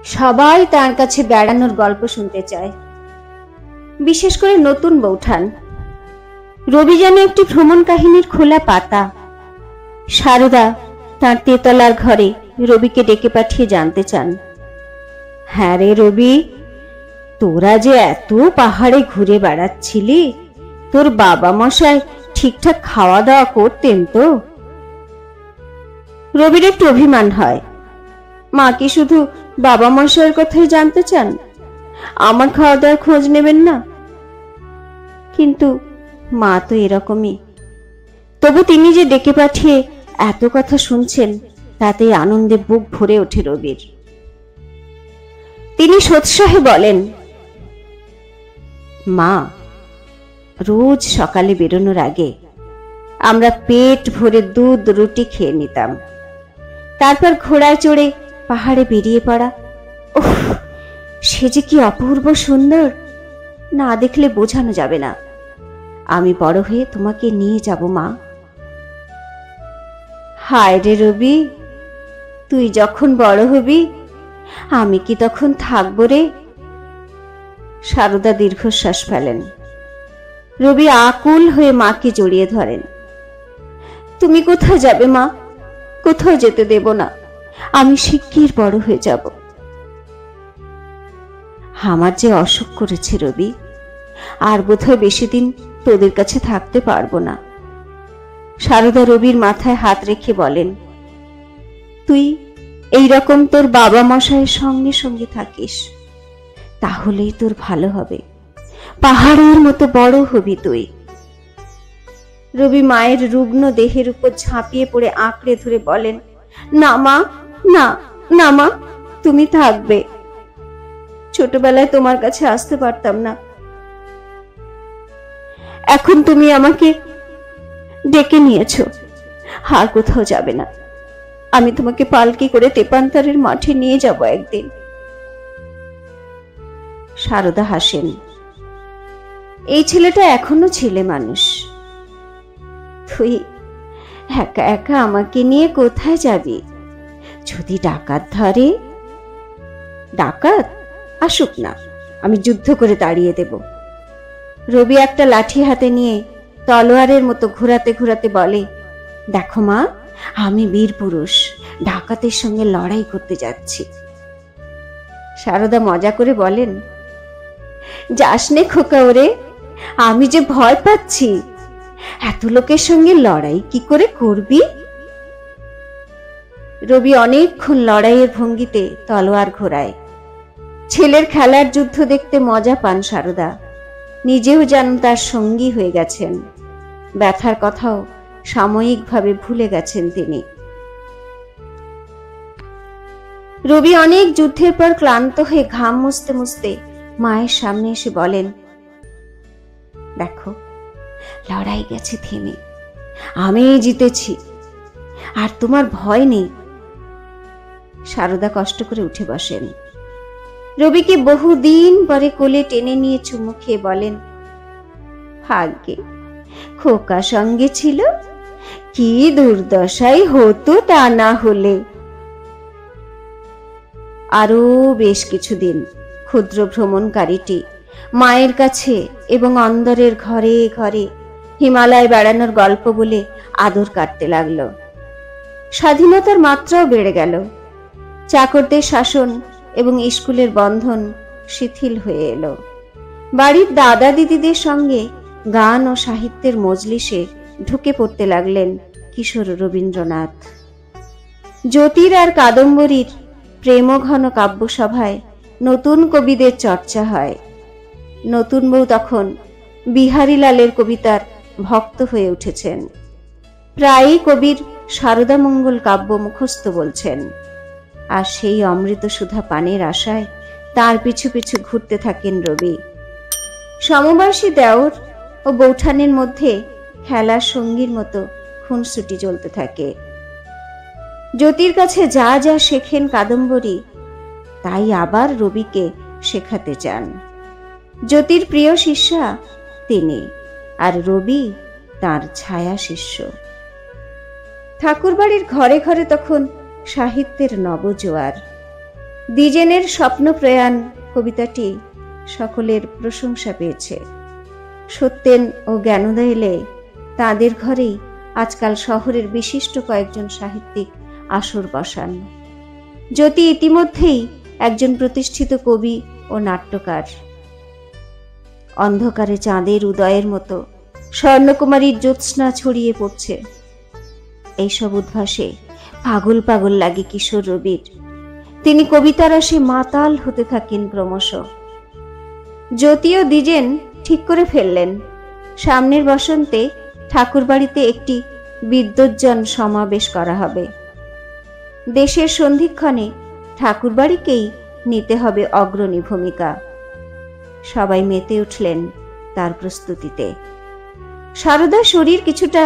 সবাই তার কাছে বেড়ানোর গল্প শুনতে চায়, বিশেষ করে নতুন বৌঠান। রবি যেন একটি ভ্রমণ কাহিনীর খোলা পাতা। সারদা তার তেতলার ঘরে রবিকে ডেকে পাঠিয়ে জানতে চান, হ্যাঁ রে রবি, তোরা যে এত পাহাড়ে ঘুরে বেড়াচ্ছিলি, তোর বাবা মশাই ঠিকঠাক খাওয়া দাওয়া করতেন তো? রবির একটু অভিমান হয়, মা কি শুধু বাবা মশাইয়ের কথাই জানতে চান, আমার খাওয়া দাওয়ার খোঁজ নেবেন না? কিন্তু মা তো এরকমই। তবু তিনি যে ডেকে পাঠিয়ে এত কথা শুনছেন, তাতে আনন্দে বুক ভরে ওঠে রবির। তিনি সোৎসাহে বলেন, মা, রোজ সকালে বেরোনোর আগে আমরা পেট ভরে দুধ রুটি খেয়ে নিতাম, তারপর ঘোড়ায় চড়ে পাহাড়ে বেরিয়ে পড়া। উফ, সে যে কি অপূর্ব সুন্দর, না দেখলে বোঝানো যাবে না। আমি বড় হয়ে তোমাকে নিয়ে যাব মা। হায় রে রবি, তুই যখন বড় হবি, আমি কি তখন থাকবো রে? সারদা দীর্ঘশ্বাস ফেলেন। রবি আকুল হয়ে মাকে জড়িয়ে ধরেন। তুমি কোথায় যাবে মা? কোথাও যেতে দেব না, আমি শিগগির বড় হয়ে যাব। আমার যে অসুখ করেছে রবি, আর বোধহয় বেশি দিন তোদের কাছে থাকতে পারবো না। সারদা রবির মাথায় হাত রেখে বলেন, তুই এইরকম তোর বাবা মশাইয়ের সঙ্গে সঙ্গে থাকিস, তাহলেই তোর ভালো হবে, পাহাড়ের মতো বড় হবি তুই। রবি মায়ের রুগ্ন দেহের উপর ঝাঁপিয়ে পড়ে আঁকড়ে ধরে বলেন, না মা, না না মা, তুমি থাকবে। ছোটবেলায় তোমার কাছে আসতে পারতাম না, এখন তুমি আমাকে ডেকে নিয়েছো, আর কোথাও যাবে না। আমি তোমাকে পালকি করে তেপান্তরের মাঠে নিয়ে যাব একদিন। সারদা হাসেন। এই ছেলেটা এখনো ছেলে মানুষ। তুই একা একা আমাকে নিয়ে কোথায় যাবি? যদি ডাকাত ধরে? ডাকাত আসুক না, আমি যুদ্ধ করে তাড়িয়ে দেব। রবি একটা লাঠি হাতে নিয়ে তলোয়ারের মতো ঘোরাতে ঘোরাতে বলে, দেখো মা, আমি বীর পুরুষ, ডাকাতের সঙ্গে লড়াই করতে যাচ্ছি। সারদা মজা করে বলেন, যাস নে খোকা ওরে, আমি যে ভয় পাচ্ছি, এত লোকের সঙ্গে লড়াই কি করে করবি? রবি অনেকক্ষণ লড়াইয়ের ভঙ্গিতে তলোয়ার ঘোরায়। ছেলের খেলার যুদ্ধ দেখতে মজা পান সারদা। নিজেও যেন তার সঙ্গী হয়ে গেছেন। ব্যথার কথাও সাময়িকভাবে ভুলে গেছেন তিনি। রবি অনেক যুদ্ধের পর ক্লান্ত হয়ে ঘাম মুছতে মুছতে মায়ের সামনে এসে বলেন, দেখো, লড়াই গেছে থেমে, আমি জিতেছি, আর তোমার ভয় নেই। সারদা কষ্ট করে উঠে বসেন। রবিকে বহুদিন পরে কোলে টেনে নিয়ে চুমু খেয়ে বলেন, ভাগ্যে খোকা সঙ্গে ছিল, কি দুর্দশাই হতো তা না হলে। আরো বেশ কিছুদিন ক্ষুদ্র ভ্রমণকারীটি মায়ের কাছে এবং অন্দরের ঘরে ঘরে হিমালয় বেড়ানোর গল্প বলে আদর কাটতে লাগলো। স্বাধীনতার মাত্রাও বেড়ে গেল। চাকরদের শাসন এবং স্কুলের বন্ধন শিথিল হয়ে এলো। বাড়ির দাদা দিদিদের সঙ্গে গান ও সাহিত্যের মজলিসে ঢুকে পড়তে লাগলেন কিশোর রবীন্দ্রনাথ। জ্যোতির আর কাদম্বরীর প্রেমঘন কাব্যসভায় নতুন কবিদের চর্চা হয়। নতুন বউ তখন বিহারীলালের কবিতার ভক্ত হয়ে উঠেছেন। প্রায়ই কবির শারদামঙ্গল কাব্য মুখস্থ বলছেন, আর সেই অমৃত সুধা পানের আশায় তার পিছু পিছু ঘুরতে থাকেন রবি। সমবয়সী দেওর ও বৌঠানের মধ্যে খেলার সঙ্গীর মতো খুনসুটি চলতে থাকে। জ্যোতির কাছে যা যা শেখেন কাদম্বরী, তাই আবার রবিকে শেখাতে চান। জ্যোতির প্রিয় শিষ্যা তিনি, আর রবি তার ছায়া শিষ্য। ঠাকুরবাড়ির ঘরে ঘরে তখন সাহিত্যের নবজোয়ার। দ্বিজেনের স্বপ্ন প্রয়াণ কবিতাটি সকলের প্রশংসা পেয়েছে। সত্যেন ও জ্ঞানদা এলে তাদের ঘরেই আজকাল শহরের বিশিষ্ট কয়েকজন সাহিত্যিক আসর বসান। জ্যোতি ইতিমধ্যেই একজন প্রতিষ্ঠিত কবি ও নাট্যকার। অন্ধকারে চাঁদের উদয়ের মতো স্বর্ণকুমারীর জ্যোৎস্না ছড়িয়ে পড়ছে। এইসব উদ্ভাসে পাগল পাগল লাগে কিশোর রবির। তিনি কবিতার রসে মাতাল হতে থাকেন ক্রমশ। জ্যোতি ও দ্বিজেন ঠিক করে ফেললেন সামনের বসন্তে ঠাকুরবাড়িতে একটি বিদ্বজ্জন সমাবেশ করা হবে। দেশের সন্ধিক্ষণে ঠাকুরবাড়িকেই নিতে হবে অগ্রণী ভূমিকা। সবাই মেতে উঠলেন তার প্রস্তুতিতে। সারদার শরীর কিছুটা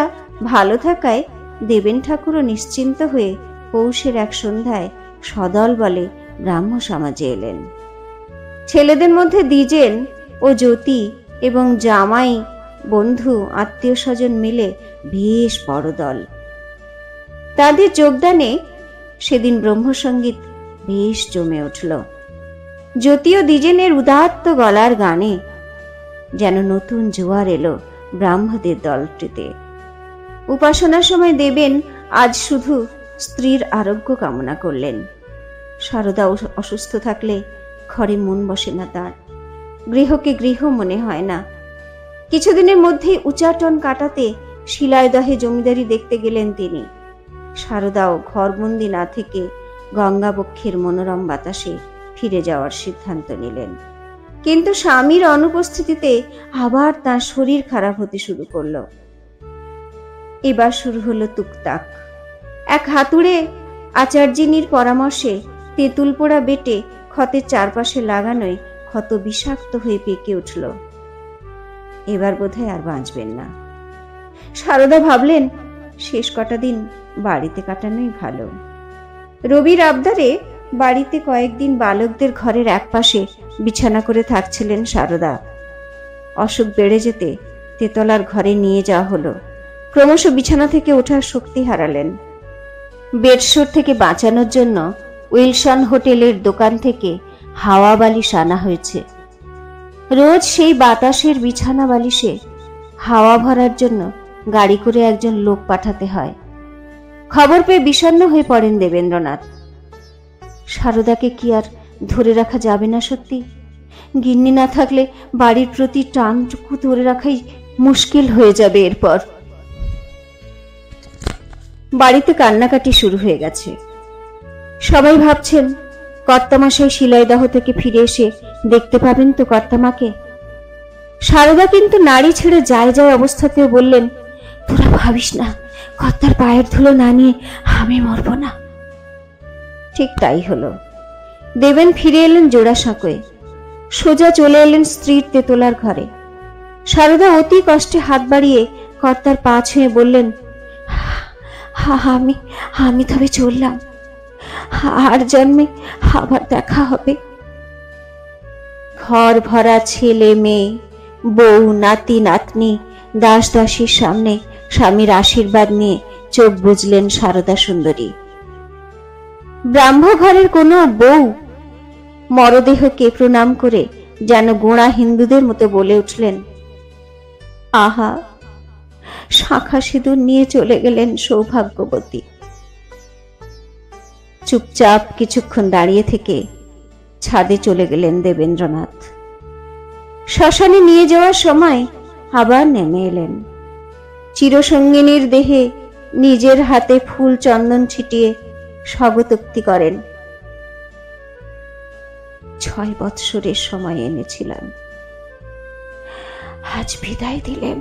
ভালো থাকায় দেবেন ঠাকুরও নিশ্চিন্ত হয়ে পৌষের এক সন্ধ্যায় সদল বলে ব্রাহ্ম সমাজে এলেন। ছেলেদের মধ্যে দ্বিজেন ও জ্যোতি এবং জামাই বন্ধু আত্মীয় স্বজন মিলে বেশ বড় দল। তাদের যোগদানে সেদিন ব্রহ্মসঙ্গীত বেশ জমে উঠল। জ্যোতি ও দ্বিজেনের উদাত্ত গলার গানে যেন নতুন জোয়ার এলো ব্রাহ্মদের দলটিতে। উপাসনার সময় দেবেন আজ শুধু স্ত্রীর আরোগ্য কামনা করলেন। সারদা অসুস্থ থাকলে ঘরে মন বসে না তার, গৃহকে গৃহ মনে হয় না। কিছুদিনের মধ্যেই উচাটন কাটাতে শিলাইদহে জমিদারি দেখতে গেলেন তিনি। সারদাও ঘরবন্দি না থেকে গঙ্গাবক্ষের মনোরম বাতাসে ফিরে যাওয়ার সিদ্ধান্ত নিলেন। কিন্তু স্বামীর অনুপস্থিতিতে আবার তার শরীর খারাপ হতে শুরু করলো। এবার শুরু হলো টুকটাক। এক হাতুড়ে আচার্যিনীর পরামর্শে তেঁতুল পোড়া বেটে ক্ষতের চারপাশে লাগানোয় ক্ষত বিষাক্ত হয়ে পেকে উঠল। এবার বোধহয় আর বাঁচবেন না। সারদা ভাবলেন শেষ কটা দিন বাড়িতে কাটানোই ভালো। রবির আবদারে বাড়িতে কয়েকদিন বালকদের ঘরের একপাশে বিছানা করে থাকছিলেন সারদা। অসুখ বেড়ে যেতে তেতলার ঘরে নিয়ে যাওয়া হলো। ক্রমশ বিছানা থেকে ওঠার শক্তি হারালেন। বেডশোর থেকে বাঁচানোর জন্য উইলসন হোটেলের দোকান থেকে হাওয়া বালিশ আনা হয়েছে। রোজ সেই বাতাসের বিছানা বালিশে হাওয়া ভরার জন্য গাড়ি করে একজন লোক পাঠাতে হয়। খবর পেয়ে বিষণ্ণ হয়ে পড়েন দেবেন্দ্রনাথ। সারদাকে কি আর ধরে রাখা যাবে না? সত্যি গিন্নি না থাকলে বাড়ির প্রতি টানটুকু ধরে রাখাই মুশকিল হয়ে যাবে। এরপর বাড়িতে কান্নাকাটি শুরু হয়ে গেছে। সবাই ভাবছেন কর্তামশাই শিলাইদহ থেকে ফিরে এসে দেখতে পাবেন তো কর্তামাকে। সারদা কিন্তু নাড়ি ছেড়ে যায় যায় অবস্থাতেও বললেন, তোরা ভাবিস না, কর্তার পায়ের ধুলো না নিয়ে আমি মরব না। ঠিক তাই হলো। দেবেন ফিরে এলেন জোড়াসাঁকোয়। সোজা চলে এলেন স্ত্রীর তেতলার ঘরে। সারদা অতি কষ্টে হাত বাড়িয়ে কর্তার পা ছুঁয়ে বললেন, আমি তবে চললাম, আর জন্মে আবার দেখা হবে। ঘর ভরা ছেলে মেয়ে, বউ, নাতি নাতনি, দাস দাসীর সামনে স্বামীর আশীর্বাদ নিয়ে চোখ বুঝলেন সারদা সুন্দরী। ব্রাহ্ম ঘরের কোনো বউ মরদেহকে প্রণাম করে যেন গোঁড়া হিন্দুদের মতো বলে উঠলেন, আহা, শাঁখা সিঁদুর নিয়ে চলে গেলেন সৌভাগ্যবতী। চুপচাপ কিছুক্ষণ দাঁড়িয়ে থেকে ছাদে চলে গেলেন দেবেন্দ্রনাথ। শ্মশানে নিয়ে যাওয়ার সময় আবার নেমে এলেন। চিরসঙ্গিনীর দেহে নিজের হাতে ফুল চন্দন ছিটিয়ে স্বাগতোক্তি করেন, 6 বৎসরের সময় এনেছিলাম, আজ বিদায় দিলেন।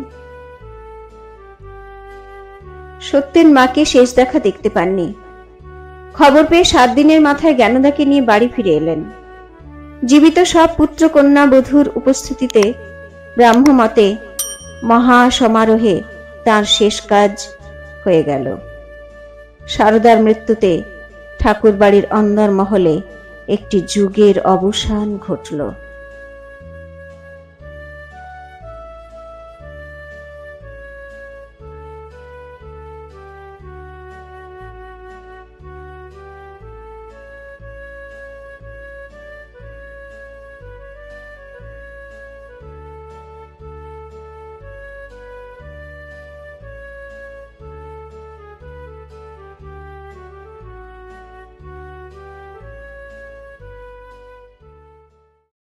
সত্যেন মাকে শেষ দেখা দেখতে পাননি। খবর পেয়ে 7 দিনের মাথায় জ্ঞানদাকে নিয়ে বাড়ি ফিরে এলেন। জীবিত সব পুত্র কন্যা বধূর উপস্থিতিতে ব্রাহ্মমতে মহা সমারোহে তার শেষ কাজ হয়ে গেল। সারদার মৃত্যুতে ঠাকুর বাড়ির অন্দর মহলে একটি যুগের অবসান ঘটল।